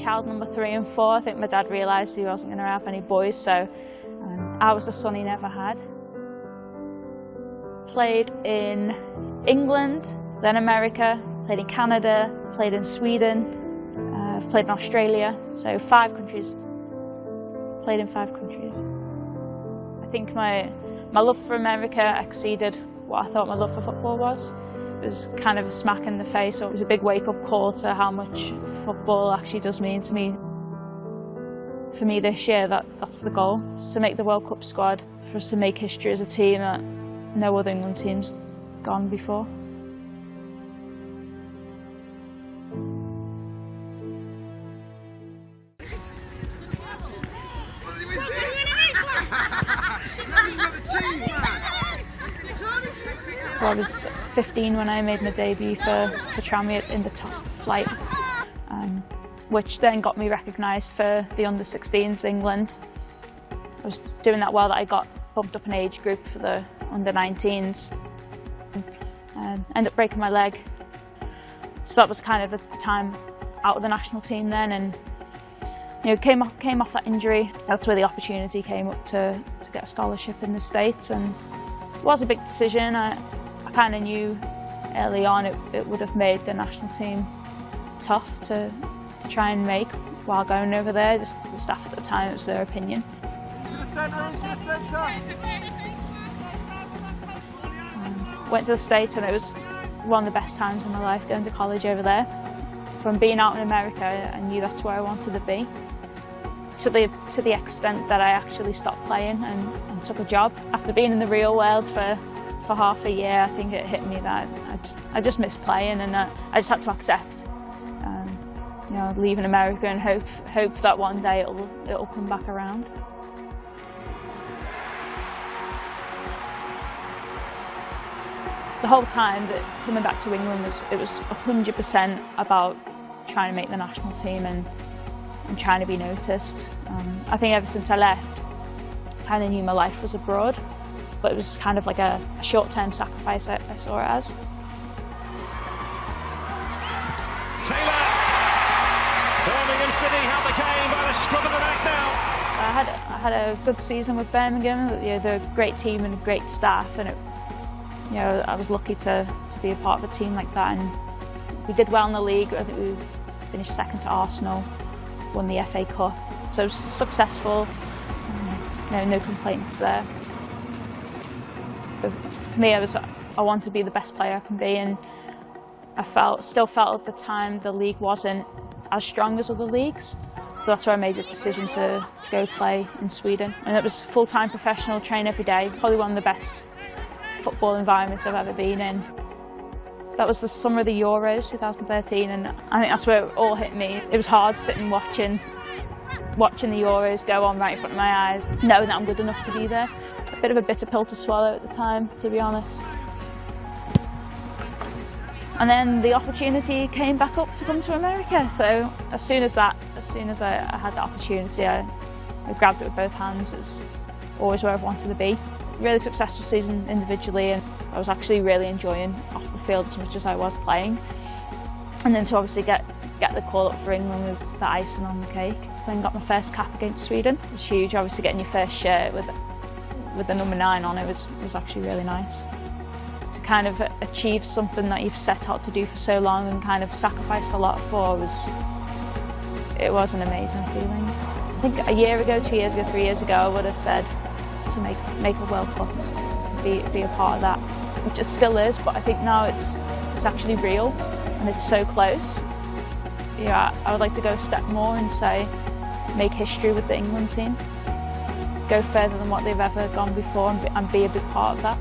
child number 3 and 4. I think my dad realised he wasn't going to have any boys, so I was the son he never had. Played in England, then America, played in Canada, played in Sweden, I've played in Australia, so 5 countries. Played in 5 countries. I think my love for America exceeded what I thought my love for football was. It was kind of a smack in the face, so it was a big wake-up call to how much football actually does mean to me. For me this year, that's the goal, to make the World Cup squad, for us to make history as a team that no other England team's gone before. So I was 15 when I made my debut for Tranmere in the top flight, which then got me recognised for the under-16s England. I was doing that well that I got bumped up an age group for the under-19s. Ended up breaking my leg, so that was kind of the time out of the national team then, and came off that injury. That's where the opportunity came up to get a scholarship in the States, and it was a big decision. I kind of knew early on it would have made the national team tough to try and make while going over there. Just the staff at the time, it was their opinion. To the centre, into the centre! Went to the States, and it was one of the best times in my life going to college over there. From being out in America, I knew that's where I wanted to be. To the extent that I actually stopped playing and took a job. After being in the real world for half a year, I think it hit me that I just missed playing, and I just had to accept, leaving America and hope that one day it'll come back around. The whole time that coming back to England was 100% about trying to make the national team and trying to be noticed. I think ever since I left, I kind of knew my life was abroad, but it was kind of like a short-term sacrifice I saw it as. Taylor! Birmingham City have the game by the scruff of the neck now. I had a good season with Birmingham. They're a great team and a great staff, and I was lucky to be a part of a team like that. And we did well in the league. I think we finished 2nd to Arsenal, won the FA Cup, so it was successful. No complaints there. But for me, I want to be the best player I can be, and I still felt at the time the league wasn't as strong as other leagues, so that's why I made the decision to go play in Sweden. And it was full-time professional, train every day, probably one of the best football environments I've ever been in. That was the summer of the Euros 2013, and I think that's where it all hit me. It was hard sitting watching the Euros go on right in front of my eyes, knowing that I'm good enough to be there. A bit of a bitter pill to swallow at the time, to be honest. And then the opportunity came back up to come to America, so as soon as I had the opportunity, I grabbed it with both hands. It was always where I wanted to be. Really successful season individually, and I was actually really enjoying off the field as much as I was playing. And then to obviously get the call up for England was the icing on the cake. Then got my first cap against Sweden. It was huge. Obviously getting your first shirt with the number 9 on it was actually really nice. To kind of achieve something that you've set out to do for so long and kind of sacrificed a lot for was an amazing feeling. I think a year ago, 2 years ago, 3 years ago, I would have said to make a World Cup, be a part of that, which it still is, but I think now it's actually real and it's so close. I would like to go a step more and say make history with the England team, go further than what they've ever gone before, and be a big part of that.